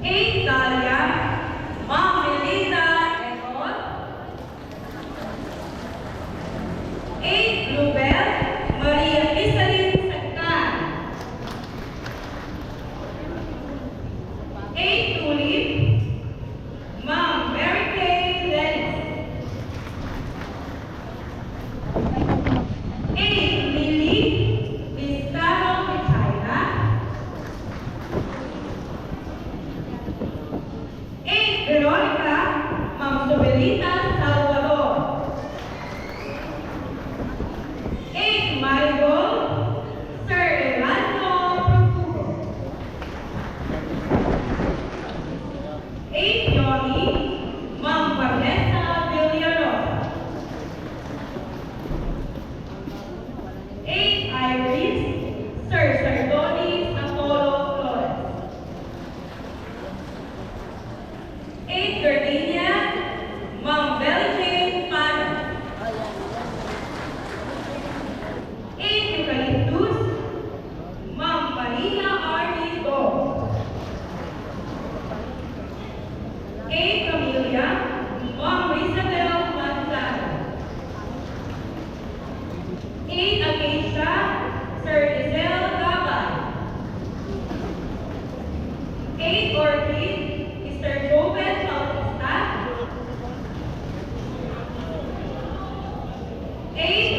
8. Dalia, Ma'am Melinda Econ. 8. Bluebell, Maria Crisalin Sagtan. 8. Tulip, Ma'am Mary Kay Lennis. 8. Lily Vistaro Michaela. 8. Veronica, Ma'am Sobelita Salvador. 8. Marigold, Sir Erasmo Profugo. 8. Johnny, Ma'am Vanessa Villarosa. 8. Iris, Sir Sardonis Apollo Flores. 8. Gardenia, Ma'am Belly Jane Pano. 8. Eucalyptus, Ma'am Maria Arnie Do. 8. Camellia, Ma'am Isabel Manzano. 8. Acacia, Sir Giselle Gabay. 8. Orchid, Mr. Joven Bautista. 8.